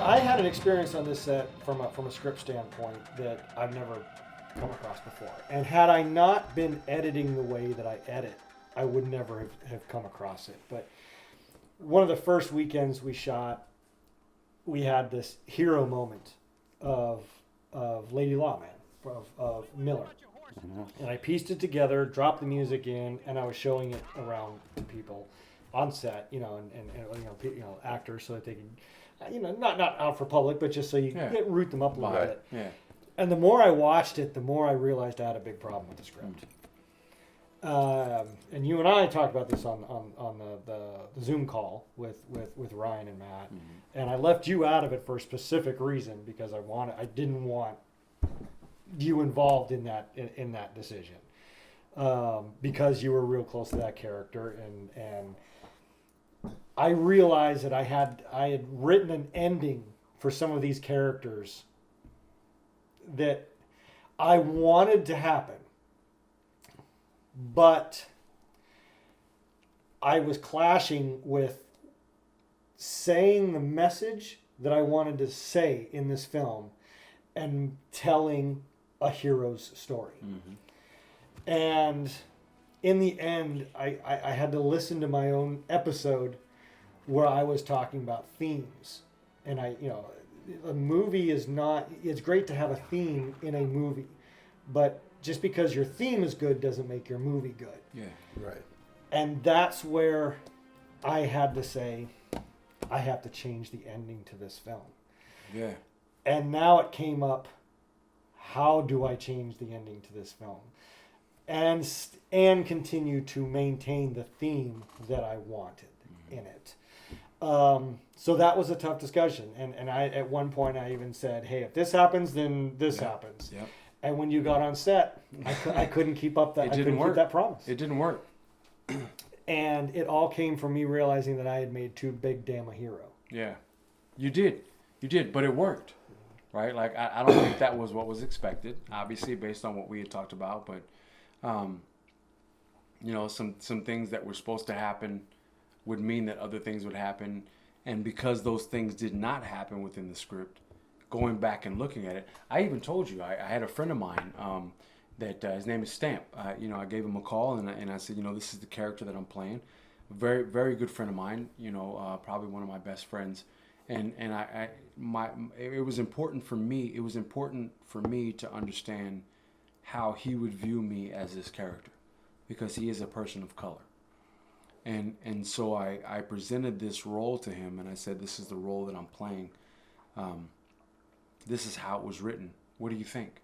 I had an experience on this set from a script standpoint that I've never come across before. And had I not been editing the way that I edit, I would never have come across it. But one of the first weekends we shot, we had this hero moment of Lady Lawman, of Miller. And I pieced it together, dropped the music in, and I was showing it around to people on set, and actors, so that they can, not out for public, but just so you get root them up a little bit. Yeah. And the more I watched it, the more I realized I had a big problem with the script. And you and I talked about this on the Zoom call with Ryan and Matt, and I left you out of it for a specific reason because I didn't want you involved in that decision, because you were real close to that character, and I realized that I had written an ending for some of these characters that I wanted to happen, but I was clashing with saying the message that I wanted to say in this film and telling a hero's story. And in the end, I had to listen to my own episode where I was talking about themes. And a movie is not, it's great to have a theme in a movie, but just because your theme is good doesn't make your movie good. Yeah, right. And that's where I had to say, I have to change the ending to this film. Yeah. And now it came up, how do I change the ending to this film? And continue to maintain the theme that I wanted in it. So that was a tough discussion. And I, at one point I even said, hey, if this happens, then this happens. Yep. And when you got on set, I couldn't keep up that. I couldn't keep that promise. It didn't work. And it all came from me realizing that I had made too big damn a hero. Yeah, you did, but it worked, right? Like I don't think that was what was expected, obviously based on what we had talked about. But some things that were supposed to happen would mean that other things would happen, and because those things did not happen within the script, going back and looking at it, I even told you I had a friend of mine that his name is Stamp. I gave him a call and I said, this is the character that I'm playing. Very, very good friend of mine. Probably one of my best friends. And it was important for me. It was important for me to understand how he would view me as this character, because he is a person of color. And so I presented this role to him, and I said, this is the role that I'm playing. This is how it was written. What do you think?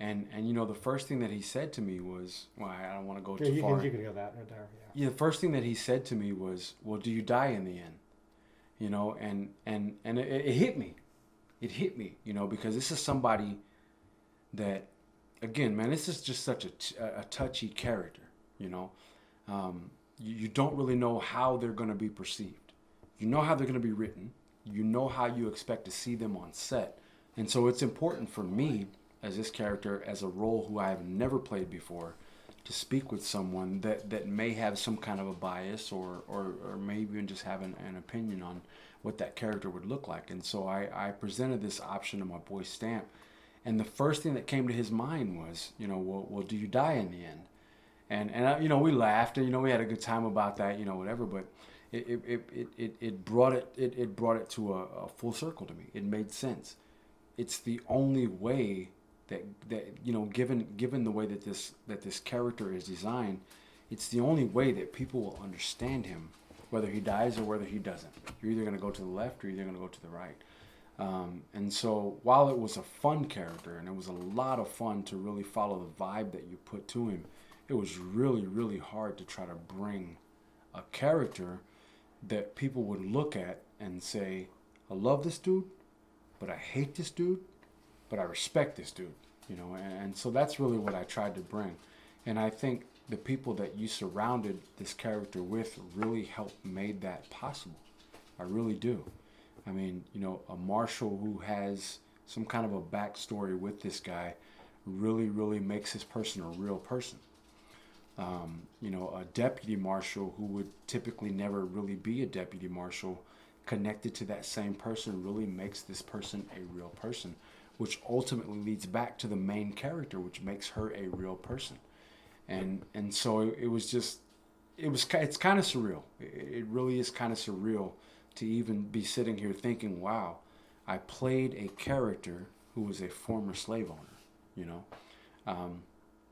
And the first thing that he said to me was, well, I don't want to go too far. You can go that right there. Yeah, the first thing that he said to me was, well, do you die in the end? And it hit me. It hit me, because this is somebody that, again, man, this is just such a touchy character, You don't really know how they're going to be perceived. You know how they're going to be written. You know how you expect to see them on set. And so it's important for me, as this character, as a role who I have never played before, to speak with someone that may have some kind of a bias or maybe even just have an opinion on what that character would look like. And so I presented this option to my boy Stamp. And the first thing that came to his mind was, well, do you die in the end? And we laughed and, we had a good time about that, whatever. But it brought it to a full circle to me. It made sense. It's the only way that given the way that this character is designed, it's the only way that people will understand him, whether he dies or whether he doesn't. You're either going to go to the left or you're either going to go to the right. And so while it was a fun character and it was a lot of fun to really follow the vibe that you put to him, it was really, really hard to try to bring a character that people would look at and say, I love this dude, but I hate this dude, but I respect this dude, and so that's really what I tried to bring. And I think the people that you surrounded this character with really helped made that possible. I really do. I mean, a marshal who has some kind of a backstory with this guy really, really makes this person a real person. A deputy marshal who would typically never really be a deputy marshal connected to that same person really makes this person a real person, which ultimately leads back to the main character, which makes her a real person. And so it was just, it's kind of surreal. It really is kind of surreal to even be sitting here thinking, wow, I played a character who was a former slave owner, you know.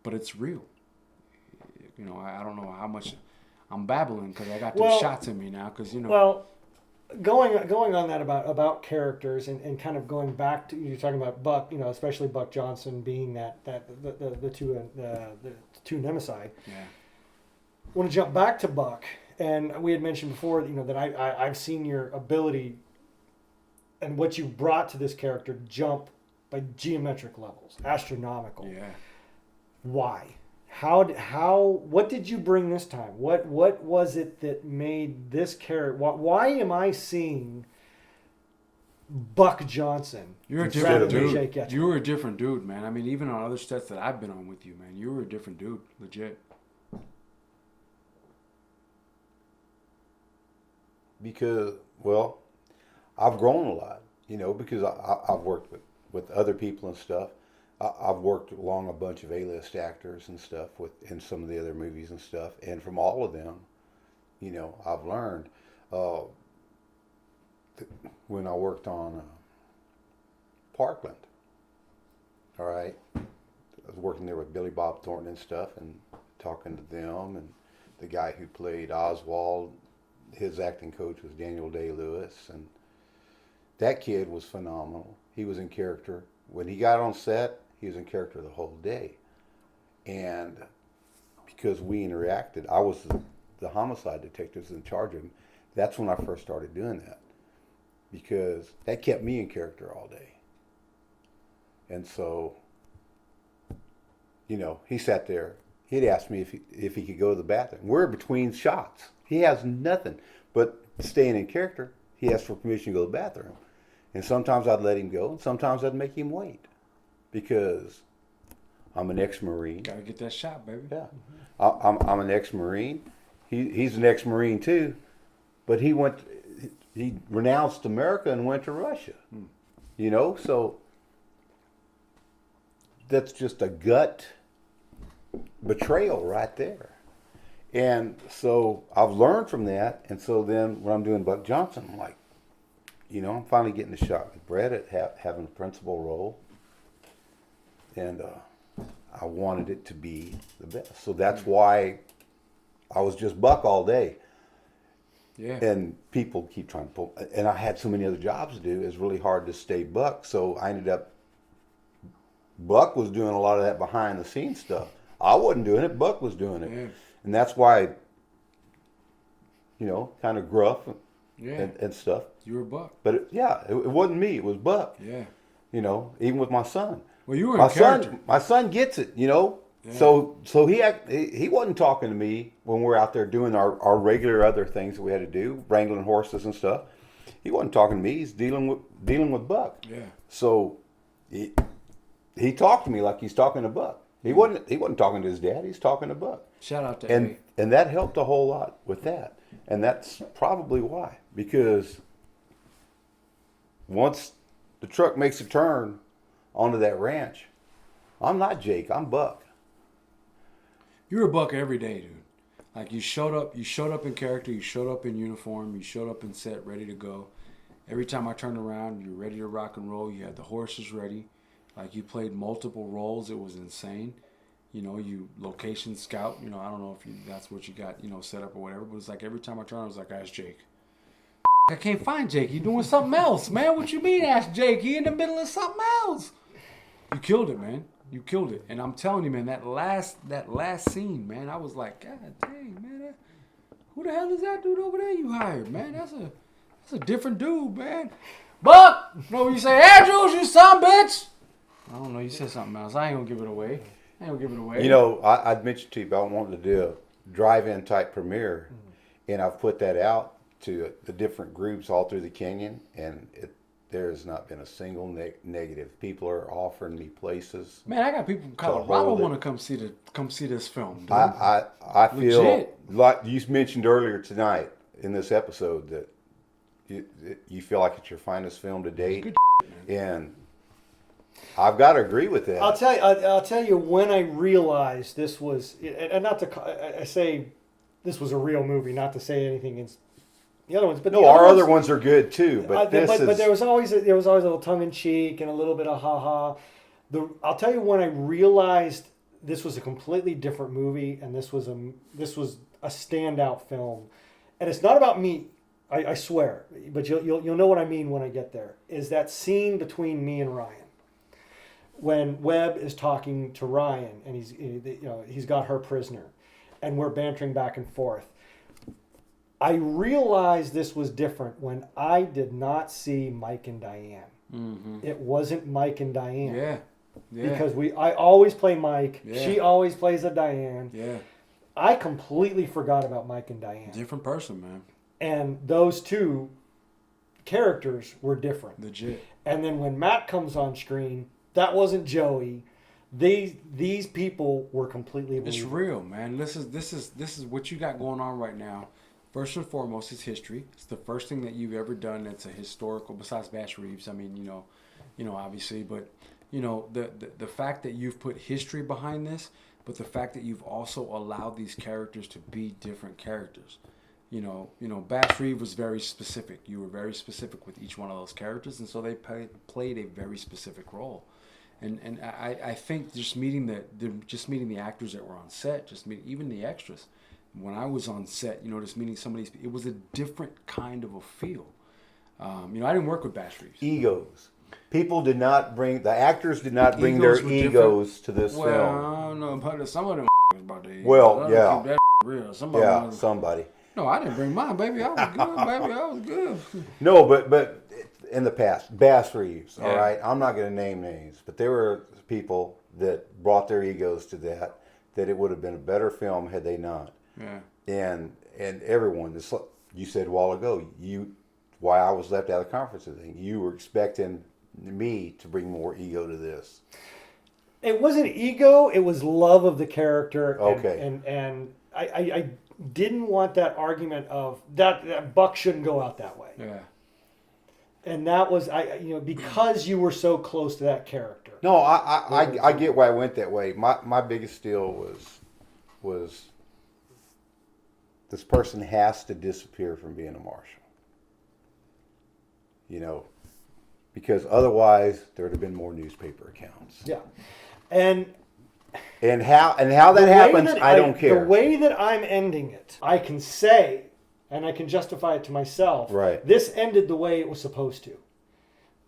But it's real. You know, I don't know how much I'm babbling because I got those shots in me now because, you know. Well, going on that about characters and kind of going back to, you're talking about Buck, you know, especially Buck Johnson being the two nemesis. Yeah. I want to jump back to Buck, and we had mentioned before, you know, that I've seen your ability and what you brought to this character jump by geometric levels, astronomical. Yeah. Why? What did you bring this time? What was it that made this character? Why am I seeing Buck Johnson? You're a different dude. You were a different dude, man. I mean, even on other sets that I've been on with you, man, you were a different dude, legit. Because, well, I've grown a lot, you know, because I've worked with other people and stuff. I've worked along a bunch of A-list actors and stuff in some of the other movies and stuff, and from all of them, you know, I've learned. When I worked on Parkland, all right, I was working there with Billy Bob Thornton and stuff, and talking to them, and the guy who played Oswald, his acting coach was Daniel Day-Lewis, and that kid was phenomenal. He was in character. When he got on set, he was in character the whole day. And because we interacted, I was the homicide detective in charge of him. That's when I first started doing that, because that kept me in character all day. And so, you know, he sat there. He'd ask me if he could go to the bathroom. We're between shots. He has nothing but staying in character. He asked for permission to go to the bathroom. And sometimes I'd let him go, and sometimes I'd make him wait, because I'm an ex-Marine. Gotta get that shot, baby. Yeah, I'm an ex-Marine. He's an ex-Marine too, but he renounced America and went to Russia. You know, so that's just a gut betrayal right there. And so I've learned from that, and so then when I'm doing Buck Johnson, I'm like, you know, I'm finally getting the shot with Brett at having a principal role, and I wanted it to be the best. So that's why I was just Buck all day. Yeah. And people keep trying to pull, and I had so many other jobs to do. It's really hard to stay Buck. So I ended up, Buck was doing a lot of that behind the scenes stuff. I wasn't doing it. Buck was doing it. Yeah. And that's why, you know, kind of gruff and stuff. You were Buck. But it wasn't me. It was Buck. Yeah. You know, even with my son. Well, you were in character. My son gets it, you know. Yeah. So he wasn't talking to me when we're out there doing our regular other things that we had to do, wrangling horses and stuff. He wasn't talking to me. He's dealing with Buck. Yeah. So he talked to me like he's talking to Buck. He wasn't talking to his dad. He's talking to Buck. Shout out to and that helped a whole lot with that. And that's probably why, because once the truck makes a turn onto that ranch, I'm not Jake. I'm Buck. You were Buck every day, dude. Like you showed up in character, you showed up in uniform, you showed up in set, ready to go. Every time I turned around, you're ready to rock and roll. You had the horses ready. Like you played multiple roles. It was insane. You know, you location scout. You know, I don't know if that's what you got, you know, set up or whatever. But it's like every time I turned, I was like, "Ask Jake." I can't find Jake. He doing something else, man. What you mean, ask Jake? He in the middle of something else. You killed it, man. You killed it. And I'm telling you, man, that last scene, man, I was like, God dang, man, who the hell is that dude over there you hired, man? That's a different dude, man. Buck! You know what you say, Andrews, you son bitch! I don't know, you said something else. I ain't gonna give it away. You know, I'd mentioned to you about wanting to do a drive-in type premiere, and I've put that out to the different groups all through the canyon, and there has not been a single negative. People are offering me places. Man, I got people from Colorado want to come see this film. Dude. I feel like you mentioned earlier tonight in this episode that you feel like it's your finest film to date, Good and I've got to agree with that. I'll tell you when I realized this was, and not to I say this was a real movie, not to say anything against the other ones, but No, our other ones are good too, but but there was always a little tongue in cheek and a little bit of ha ha. I'll tell you when I realized this was a completely different movie, and this was a standout film, and it's not about me. I swear, but you'll know what I mean when I get there. Is that scene between me and Ryan, when Webb is talking to Ryan, and he's got her prisoner, and we're bantering back and forth. I realized this was different when I did not see Mike and Diane. Mm-hmm. It wasn't Mike and Diane. Yeah. Because I always play Mike. Yeah. She always plays a Diane. Yeah. I completely forgot about Mike and Diane. Different person, man. And those two characters were different. Legit. And then when Matt comes on screen, that wasn't Joey. These people were completely It's believable. real, man. This is what you got going on right now. First and foremost, it's history. It's the first thing that you've ever done that's a historical, besides Bash Reeves. I mean, obviously, but the fact that you've put history behind this, but the fact that you've also allowed these characters to be different characters. Bash Reeves was very specific. You were very specific with each one of those characters, and so they played a very specific role. And I think just meeting the actors that were on set, even the extras. When I was on set, just meeting some of these, it was a different kind of a feel. I didn't work with Bash Reeves. Egos. The actors did not bring Egos their were egos to this Well, film. I don't know about some of them about the egos. Well, I don't yeah. keep that real. Somebody Yeah, was- somebody. No, I didn't bring mine, baby. I was good, baby. I was good. No, but in the past, Bass Reeves, all Yeah. right? I'm not going to name names, but there were people that brought their egos to that it would have been a better film had they not. Yeah. And everyone, you said a while ago, why I was left out of the conference thing, you were expecting me to bring more ego to this. It wasn't ego. It was love of the character. Okay. And I didn't want that argument of that Buck shouldn't go out that way. Yeah. And that was because you were so close to that character. No, I get why I went that way. My biggest deal was this person has to disappear from being a marshal. Because otherwise there would have been more newspaper accounts. Yeah. And how that happens, I don't care. The way that I'm ending it, I can say, and I can justify it to myself, Right. This ended the way it was supposed to.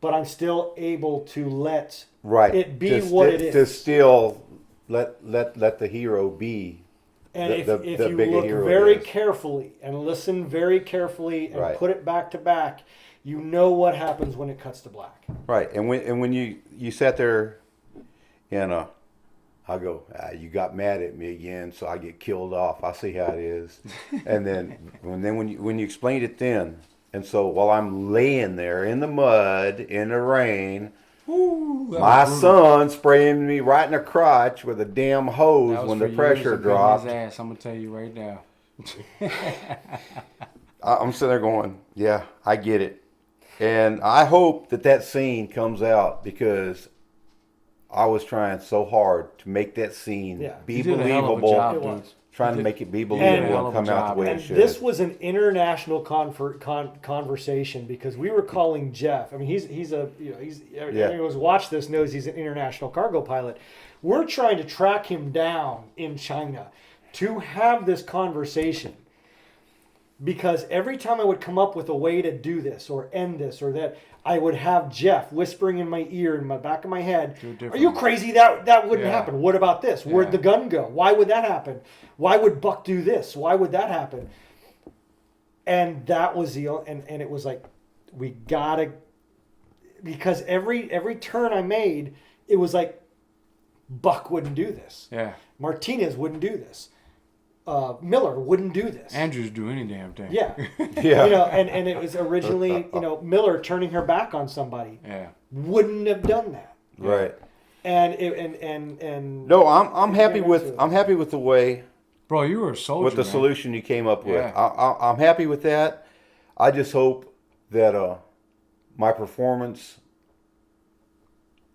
But I'm still able to let Right. it be to what it is. To still let the hero be. And if the you bigger look hero very is. carefully and listen very carefully and Right. put it back to back, you know what happens when it cuts to black. Right, and when you sat there, and I go, you got mad at me again, so I get killed off. I see how it is, and then when you explained it then, and so while I'm laying there in the mud in the rain, Ooh, that my was brutal. son spraying me right in the crotch with a damn That hose was when for the years pressure of beating dropped. his ass, I'm gonna tell you right now. I'm sitting there going, yeah, I get it. And I hope that scene comes out because I was trying so hard to make that scene Yeah. be You did a hell of a believable. job, It dude. was. Trying You to did- make it be you did a believable hell and of a come out job, the way man. it should. This was an international conversation because we were calling Jeff. I mean, everyone who's watched this knows he's an international cargo pilot. We're trying to track him down in China to have this conversation because every time I would come up with a way to do this or end this or that, I would have Jeff whispering in my ear in the back of my head, Do it "Are differently." you crazy? That wouldn't Yeah. happen. What about this? Where'd Yeah. the gun go? Why would that happen? Why would Buck do this? Why would that happen?" And that was and it was like, we gotta, because every turn I made, it was like, Buck wouldn't do this. Yeah. Martinez wouldn't do this. Miller wouldn't do this. Andrews do any damn thing. Yeah. Yeah. And it was originally, Miller turning her back on somebody Yeah. wouldn't have done that. Right. And No, I'm happy Yeah, with absolutely. I'm happy with the way Bro, you were a soldier. with the man. solution you came up with. Yeah. I'm happy with that. I just hope that my performance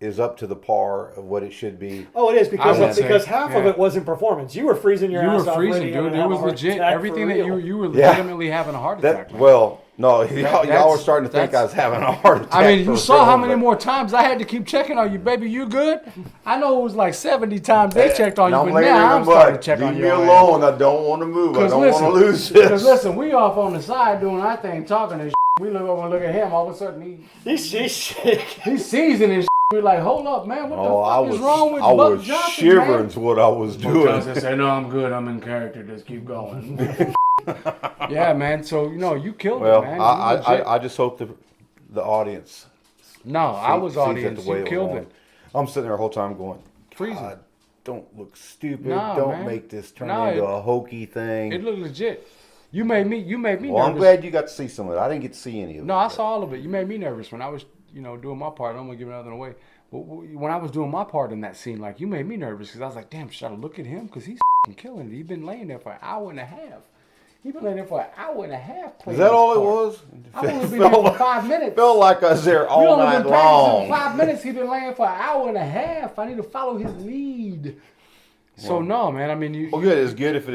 is up to the par of what it should be. Oh, it is I would because say, half of yeah. it wasn't performance. You were freezing your You ass were off. freezing, ready dude. to It have a was heart legit. attack Everything for that real. you were Yeah. legitimately having a heart attack. That man. well, no, y'all were that's- starting to think I that's- was having a heart attack. I mean, for you saw how real, many but- more times I had to keep checking on you, baby. You good? I know it was like 70 times they checked on you, And but laying now in I'm the starting mud. to check Leave on me you. alone. I don't want to move. I don't want to lose Because this. listen, we off on the side doing our thing, talking and we look over and look at him. All of a sudden, He's he's seasoned and we're like, hold up, man. What Oh, the fuck is wrong with Buck was Johnson, shivering man? to what I was Buck doing. Johnson said, no, I'm good. I'm in character. Just keep going. Yeah, man. So, you killed Well, it, man. You legit. I just hope the audience. No, I was sees it audience. the way You it killed was. it. I'm sitting there the whole time going, Freezing. God, don't look stupid. Nah, don't man. make this turn Nah, into it- a hokey thing. It looked legit. You made me Well, I'm nervous. glad you got to see some of it. I didn't get to see any of it. No, I but- saw all of it. You made me nervous when I was, doing my part. I don't want to give nothing away. But when I was doing my part in that scene, like, you made me nervous because I was like, damn, should I look at him? Because he's killing it. He's been laying there for an hour and a half. He's been laying there for an hour and a half. Is playing that this all it part. was? I've only been here for 5 minutes. Felt like I was there We all only night been practicing long. 5 minutes. He's been laying for an hour and a half. I need to follow his lead. So no, man. I mean, Well, good. It's good if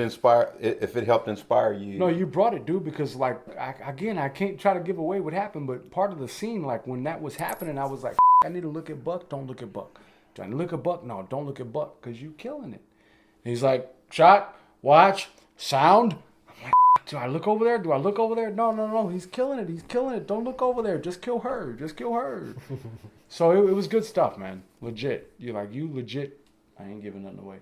it helped inspire you. No, you brought it, dude, because, like, I can't try to give away what happened, but part of the scene, like, when that was happening, I was like, I need to look at Buck, don't look at Buck. Do I look at Buck? No, don't look at Buck, because you killing it. And he's like, shot, watch, sound. I'm like, do I look over there? Do I look over there? No, he's killing it. He's killing it. Don't look over there. Just kill her. Just kill her. So it was good stuff, man. Legit. You legit. I ain't giving nothing away.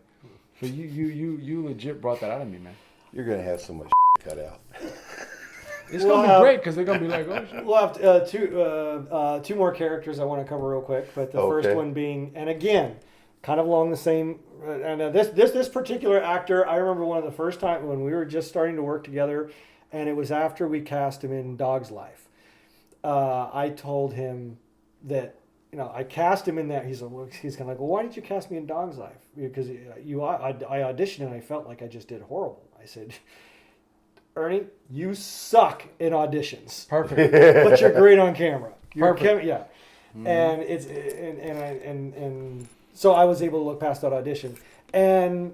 But you legit brought that out of me, man. You're gonna have so much cut out. It's gonna be great because they're gonna be like, oh shit. We'll have two more characters I want to cover real quick, but the first Okay. one being, and again, kind of along the same. And this particular actor, I remember one of the first time when we were just starting to work together, and it was after we cast him in Dog's Life. I told him that I cast him in that. He's kind of like, well, why did you cast me in Dog's Life? Because I auditioned and I felt like I just did horrible. I said, Ernie, you suck in auditions. Perfect. But you're great on camera. Perfect. Yeah. And it's and so I was able to look past that audition. And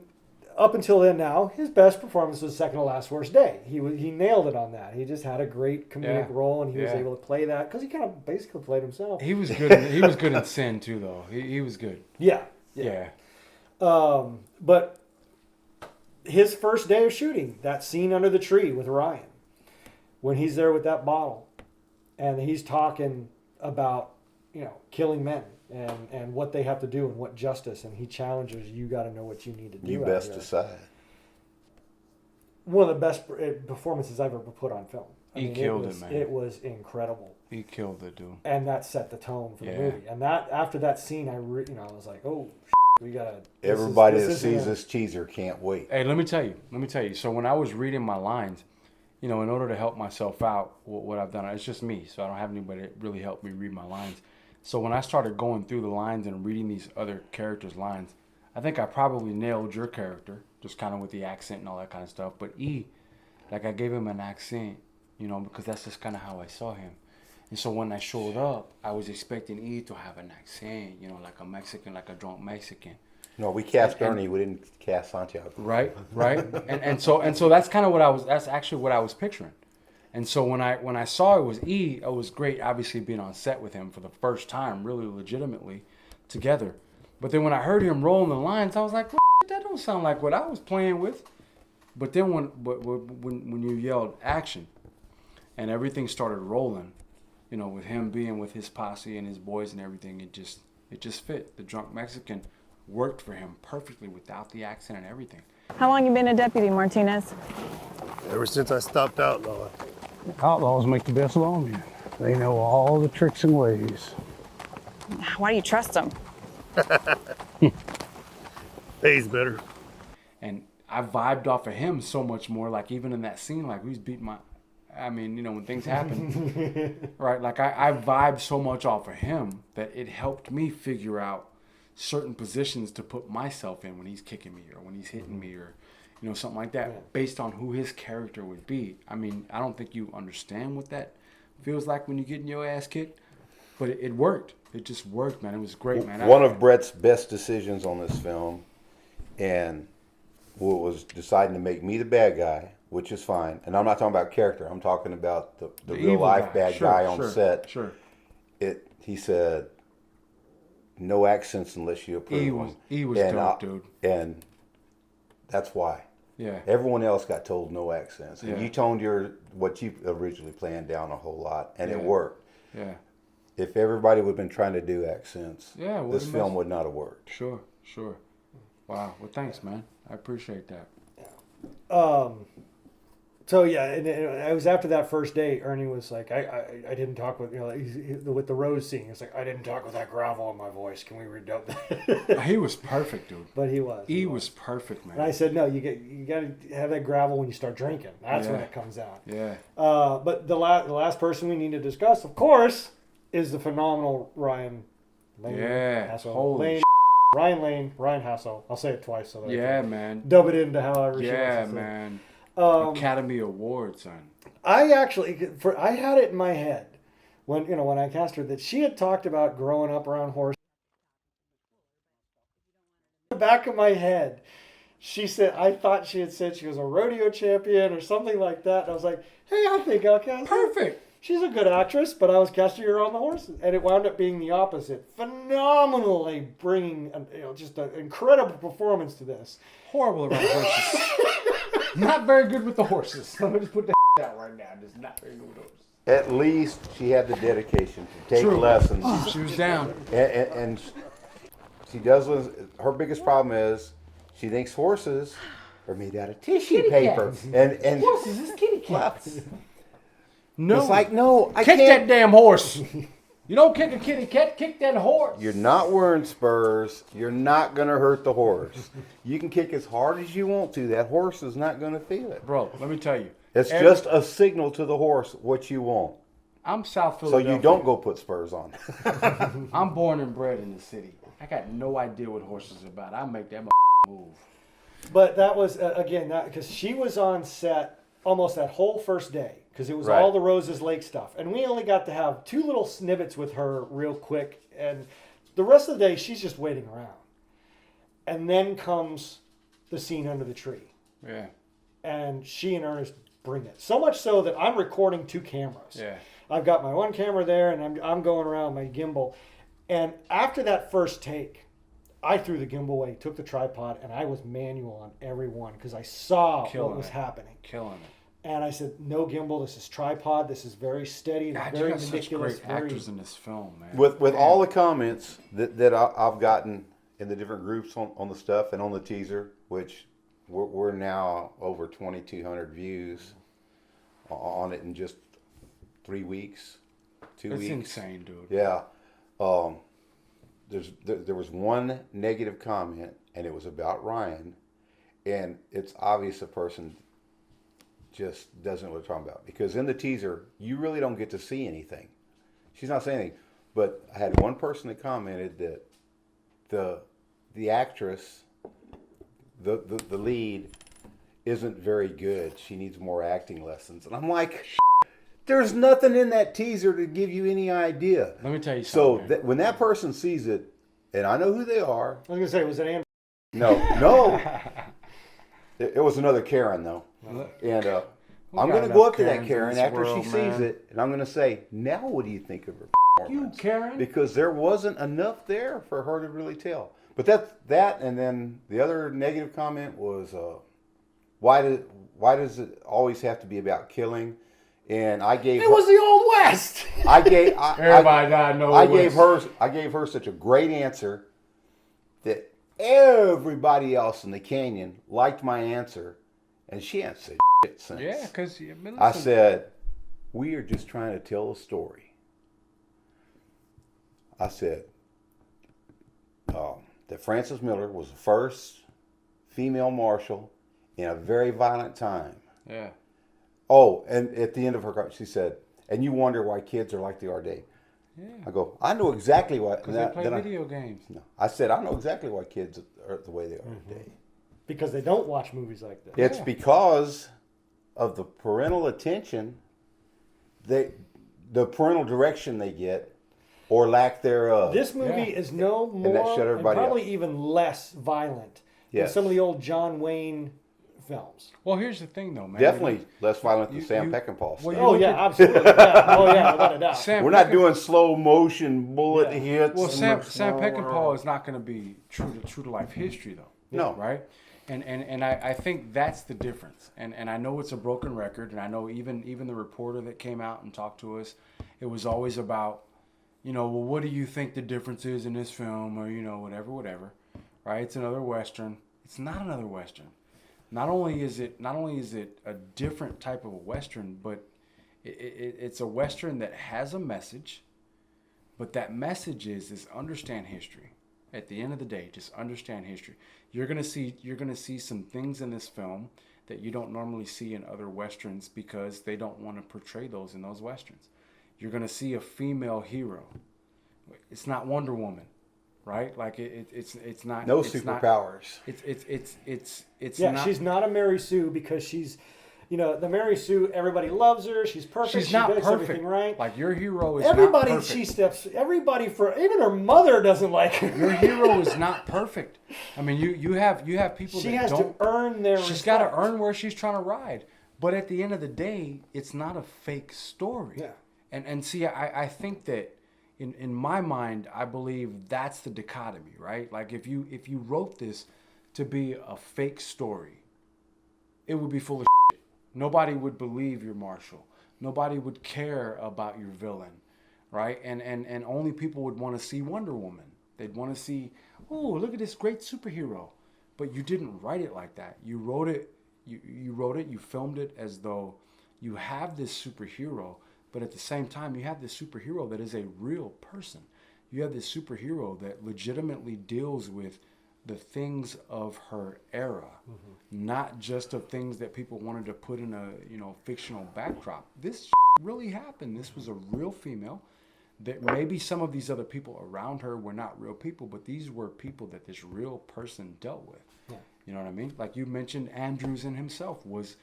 up until then, now his best performance was Second to Last Worst Day. He nailed it on that. He just had a great comedic Yeah. role, and he was Yeah. able to play that because he kind of basically played himself. He was good. He was good in Sin too, though. He was good. Yeah. But his first day of shooting, that scene under the tree with Ryan, when he's there with that bottle, and he's talking about killing men and what they have to do and what justice, and he challenges you. Got to know what you need to do. You out best here. decide. One of the best performances I've ever put on film. He killed it, man. It was incredible, He killed it, dude. and that set the tone for the Yeah. movie. And that after that scene, I was like, oh, we gotta. Everybody that this sees isn't a- this cheeser can't wait. Hey, let me tell you. So when I was reading my lines, in order to help myself out, what I've done, it's just me, so I don't have anybody that really helped me read my lines. So when I started going through the lines and reading these other characters' lines, I think I probably nailed your character, just kind of with the accent and all that kind of stuff. But I gave him an accent, because that's just kind of how I saw him. And so when I showed up, I was expecting E to have an accent, like a Mexican, like a drunk Mexican. No, we cast Ernie. We didn't cast Santiago. Right. and so that's kind of that's actually what I was picturing. And so when I saw it was E, it was great, obviously being on set with him for the first time, really legitimately together. But then when I heard him rolling the lines, I was like, well, that don't sound like what I was playing with. But then when you yelled action and everything started rolling, with him being with his posse and his boys and everything, it just fit. The drunk Mexican worked for him perfectly without the accent and everything. How long you been a deputy, Martinez? Ever since I stopped outlawing. Outlaws make the best lawmen. They know all the tricks and ways. Why do you trust them? Pays better. And I vibed off of him so much more, like even in that scene, like he's beating when things happen, right? Like I vibed so much off of him that it helped me figure out certain positions to put myself in when he's kicking me or when he's hitting me or, something like that, based on who his character would be. I mean, I don't think you understand what that feels like when you're getting your ass kicked. But it worked. It just worked, man. It was great, man. One of Brett's best decisions on this film, and was deciding to make me the bad guy, which is fine. And I'm not talking about character. I'm talking about the real evil life guy. bad Sure, guy on sure, set. Sure. He said, no accents unless you approve them. He was And dope, dude. And that's why. Yeah. Everyone else got told no accents. And Yeah. you toned what you originally planned down a whole lot, and it Yeah. worked. Yeah. If everybody would have been trying to do accents, Yeah, it this would've film messed- would not have worked. Sure. Wow. Well, thanks, man. I appreciate that. So yeah, and it was after that first day. Ernie was like, I didn't talk with with the Rose scene. It's like I didn't talk with that gravel in my voice. Can we redub that? He was perfect, dude. But he was. He was perfect, man. And I said, no, you got to have that gravel when you start drinking. That's when Yeah. it comes out. Yeah. But the last person we need to discuss, of course, is the phenomenal Ryan Lane. Yeah. Hassel. Holy Lane, Ryan Hassel. I'll say it twice so that I Yeah, can man. dub it into however she Yeah, wants to say it. man. Academy Award, son. I actually, I had it in my head when I cast her that she had talked about growing up around horses. In the back of my head, she said, I thought she had said she was a rodeo champion or something like that. And I was like, hey, I think I'll cast her. Perfect. She's a good actress, but I was casting her on the horses, and it wound up being the opposite. Phenomenally bringing just an incredible performance to this. Horrible around horses. Not very good with the horses. Let me just put that out right now. Just not very good with horses. At least she had the dedication to take True. lessons. She was down. And she does. Her biggest problem is she thinks horses are made out of tissue paper. And Horses is kitty cats. No. it's like, no, I Kick can't. that damn horse. You don't kick a kitty cat, kick that horse. You're not wearing spurs. You're not going to hurt the horse. You can kick as hard as you want to. That horse is not going to feel it. Bro, let me tell you. It's just a signal to the horse what you want. I'm South So Philadelphia. you don't go put spurs on. I'm born and bred in the city. I got no idea what horses are about. I make that move. But that was, again, because she was on set almost that whole first day, because it was Right. all the Roses Lake stuff. And we only got to have 2 little snippets with her real quick. And the rest of the day, she's just waiting around. And then comes the scene under the tree. Yeah. And she and Ernest bring it. So much so that I'm recording 2 cameras. Yeah. I've got my one camera there, and I'm going around my gimbal. And after that first take, I threw the gimbal away, took the tripod, and I was manual on every one because I saw Killing what was it. happening. Killing it. And I said, no gimbal, this is tripod, this is very steady, God, you very got such meticulous. great actors in this film, man. With all the comments that I've gotten in the different groups on the stuff and on the teaser, which we're now over 2,200 views on it in just 3 weeks, 2 That's weeks. insane, dude. Yeah. There was one negative comment, and it was about Ryan, and it's obvious a person just doesn't know what they're talking about, because in the teaser you really don't get to see anything. She's not saying anything, but I had one person that commented that the actress, the lead, isn't very good. She needs more acting lessons, and I'm like, there's nothing in that teaser to give you any idea. Let me tell you So something. when that person sees it, and I know who they are. I was going to say, was it Andrew? No. It was another Karen, though. And I'm going to go up to that Karens in Karen this after world, she man. sees it, and I'm going to say, now what do you think of her You, performance? Karen. Because there wasn't enough there for her to really tell. But that, and then the other negative comment was, why does it always have to be about killing? And I gave It was the Old West. Everybody died. No, I gave her such a great answer that everybody else in the canyon liked my answer, and she hasn't said shit since. Yeah, because I said, we are just trying to tell a story. I said that Frances Miller was the first female marshal in a very violent time. Yeah. Oh, and at the end of her, she said, and you wonder why kids are like they are today. Yeah. I go, I know exactly why. Because they play video games. No, I said, I know exactly why kids are the way they are today. Because they don't watch movies like this. It's because of the parental attention. the parental direction they get, or lack thereof. This movie is no more, that shut and everybody probably up. even less violent than Yes. some of the old John Wayne films. Well, here's the thing, though, man. Definitely less violent than you- Sam you- Peckinpah. well, stuff. you Oh look yeah, at- absolutely. Yeah. Oh yeah, without a doubt. Sam We're not Peckin- doing slow motion bullet Yeah. hits. Well, and Sam we're- Peckinpah is not going to be true to life history, though. No. Right? And I think that's the difference. And I know it's a broken record, and I know even the reporter that came out and talked to us, it was always about, well, what do you think the difference is in this film, or whatever, right? It's another Western. It's not another Western. Not only is it a different type of a Western, but it's a Western that has a message, but that message is understand history. At the end of the day, just understand history. You're gonna see some things in this film that you don't normally see in other Westerns because they don't want to portray those in those Westerns. You're gonna see a female hero. It's not Wonder Woman, right? Like it's not No it's not- superpowers. It's Yeah, not. she's not a Mary Sue because she's, the Mary Sue. Everybody loves her. She's perfect. She's she not does perfect. everything right. Like your hero is Everybody, not perfect. she steps. Everybody, for even her mother doesn't like her. Your hero is not perfect. I mean, you have people She that has don't. to earn their. She's got to respect. earn where she's trying to ride. But at the end of the day, it's not a fake story. Yeah. And see, I think that in my mind, I believe that's the dichotomy, right? Like if you wrote this to be a fake story, it would be full of shit. Nobody would believe you're Marshall. Nobody would care about your villain, right? And only people would want to see Wonder Woman. They'd want to see, oh, look at this great superhero. But you didn't write it like that. You wrote it, you filmed it as though you have this superhero, but at the same time, you have this superhero that is a real person. You have this superhero that legitimately deals with the things of her era, not just of things that people wanted to put in a fictional backdrop. This really happened. This was a real female. That maybe some of these other people around her were not real people, but these were people that this real person dealt with. Yeah. You know what I mean? Like you mentioned, Andrews in himself was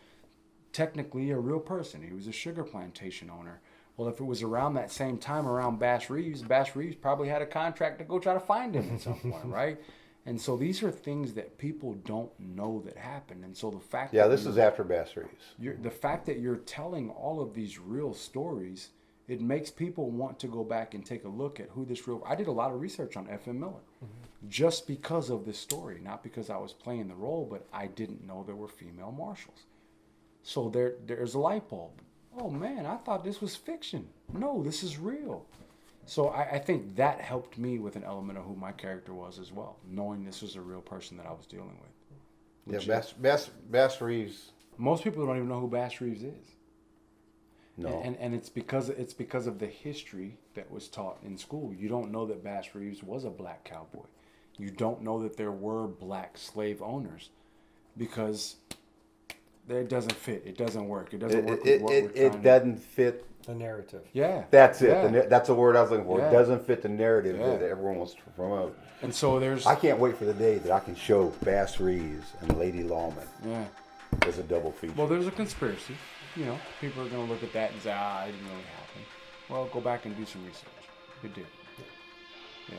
technically a real person. He was a sugar plantation owner. Well, if it was around that same time around Bass Reeves probably had a contract to go try to find him at some point, right? And so these are things that people don't know that happened. And so the fact Yeah, that this is after Bass Reeves. the fact that you're telling all of these real stories, it makes people want to go back and take a look at who this real. I did a lot of research on F.M. Miller just because of this story, not because I was playing the role, but I didn't know there were female marshals. So there's a light bulb. Oh man, I thought this was fiction. No, this is real. So I think that helped me with an element of who my character was as well, knowing this was a real person that I was dealing with. Yeah, Bass Reeves. Most people don't even know who Bass Reeves is. No. And it's because of the history that was taught in school. You don't know that Bass Reeves was a black cowboy. You don't know that there were black slave owners because it doesn't fit. It doesn't work. It doesn't work with what we're trying It doesn't fit. The narrative. Yeah. That's it. Yeah. That's a word I was looking for. Yeah. It doesn't fit the narrative Yeah. that everyone wants to promote. And so there's I can't wait for the day that I can show Bass Reeves and Lady Lawman yeah. as a double feature. Well, there's a conspiracy. People are going to look at that and say, it didn't really happen. Well, go back and do some research. It did. Yeah.